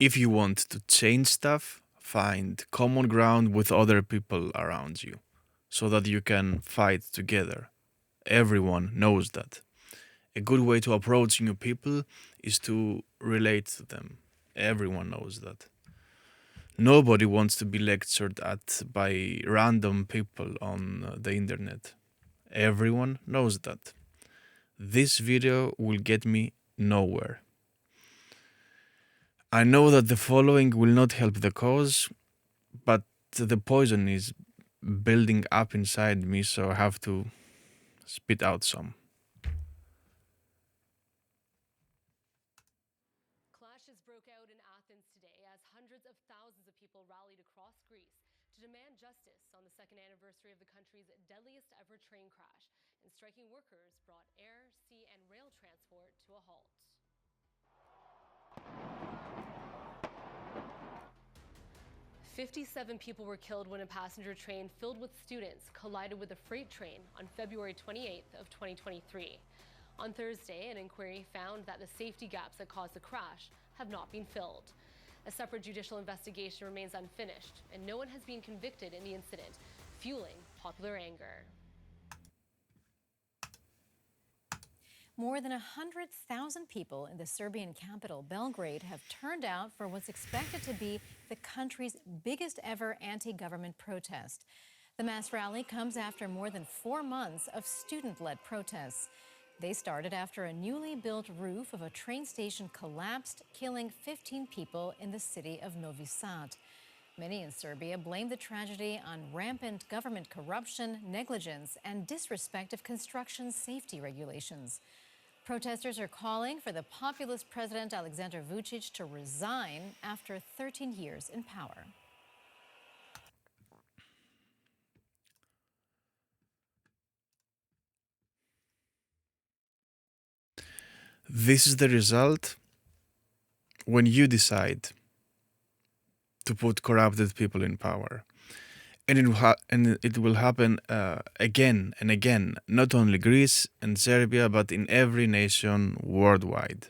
If you want to change stuff, find common ground with other people around you so that you can fight together. Everyone knows that. A good way to approach new people is to relate to them. Everyone knows that. Nobody wants to be lectured at by random people on the internet. Everyone knows that. This video will get me nowhere. I know that the following will not help the cause, but the poison is building up inside me, so I have to spit out some. Clashes broke out in Athens today as hundreds of thousands of people rallied across Greece to demand justice on the second anniversary of the country's deadliest ever train crash, and striking workers brought air, sea, and rail transport to a halt. 57 people were killed when a passenger train filled with students collided with a freight train on February 28th of 2023. On Thursday, an inquiry found that the safety gaps that caused the crash have not been filled. A separate judicial investigation remains unfinished, and no one has been convicted in the incident, fueling popular anger. More than 100,000 people in the Serbian capital, Belgrade, have turned out for what's expected to be the country's biggest ever anti-government protest. The mass rally comes after more than 4 months of student-led protests. They started after a newly built roof of a train station collapsed, killing 15 people in the city of Novi Sad. Many in Serbia blame the tragedy on rampant government corruption, negligence, and disrespect of construction safety regulations. Protesters are calling for the populist President Aleksandar Vučić to resign after 13 years in power. This is the result when you decide to put corrupted people in power. And it will happen again and again, not only Greece and Serbia, but in every nation worldwide.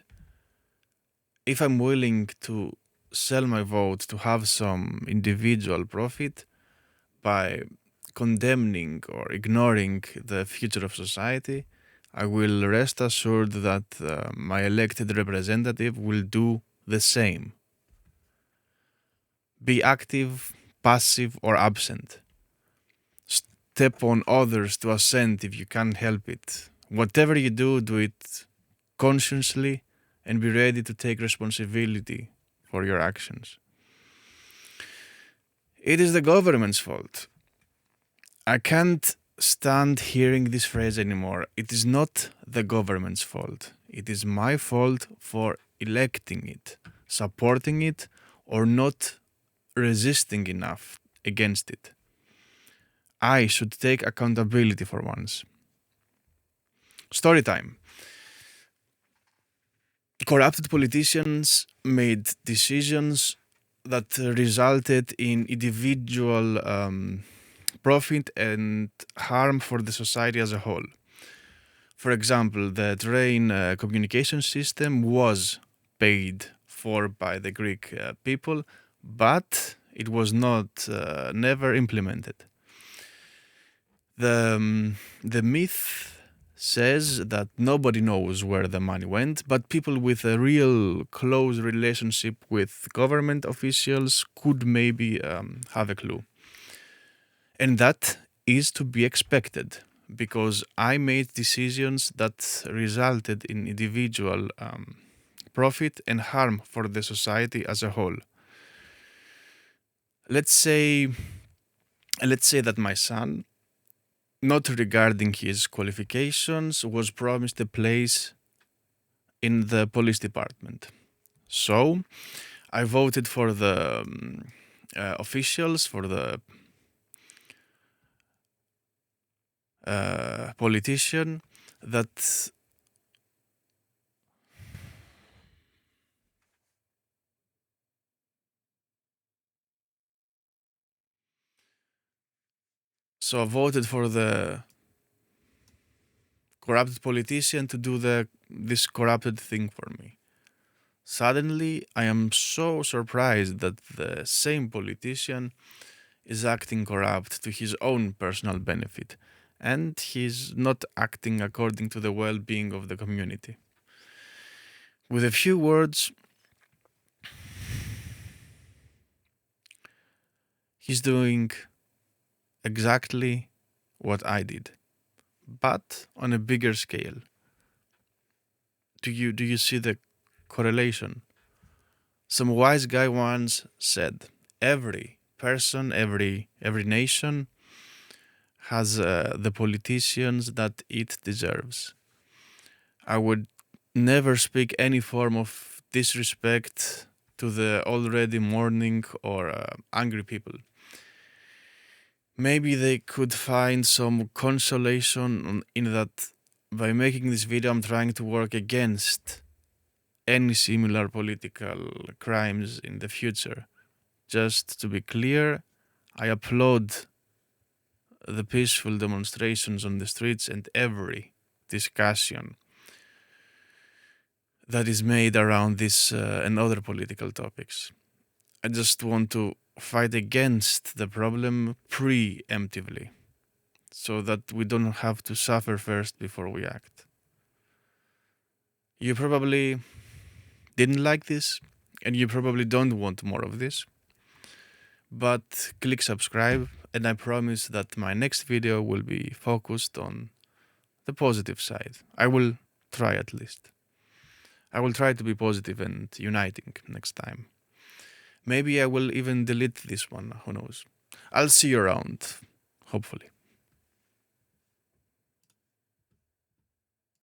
If I'm willing to sell my vote to have some individual profit by condemning or ignoring the future of society, I will rest assured that my elected representative will do the same. Be active, passive, or absent. Step on others to ascend if you can't help it. Whatever you do, do it consciously and be ready to take responsibility for your actions. It is the government's fault. I can't stand hearing this phrase anymore. It is not the government's fault. It is my fault for electing it, supporting it, or not resisting enough against it. I should take accountability for once. Story time. Corrupted politicians made decisions that resulted in individual profit and harm for the society as a whole. For example, the train communication system was paid for by the Greek people, but it was not never implemented. The myth says that nobody knows where the money went, but people with a real close relationship with government officials could maybe have a clue. And that is to be expected, because I made decisions that resulted in individual profit and harm for the society as a whole. Let's say that my son, not regarding his qualifications, was promised a place in the police department. So I voted for the officials, for the politician that I voted for the corrupted politician to do this corrupted thing for me. Suddenly, I am so surprised that the same politician is acting corrupt to his own personal benefit, and he's not acting according to the well being of the community. With a few words, he's doing exactly what I did, but on a bigger scale. Do you see the correlation? Some wise guy once said, "Every person, every nation has the politicians that it deserves." I would never speak any form of disrespect to the already mourning or angry people. Maybe they could find some consolation in that by making this video, I'm trying to work against any similar political crimes in the future. Just to be clear, I applaud the peaceful demonstrations on the streets and every discussion that is made around this and other political topics. I just want to fight against the problem preemptively so that we don't have to suffer first before we act. You probably didn't like this and you probably don't want more of this, but click subscribe and I promise that my next video will be focused on the positive side. I will try at least. I will try to be positive and uniting next time. Maybe I will even delete this one, who knows. I'll see you around, hopefully.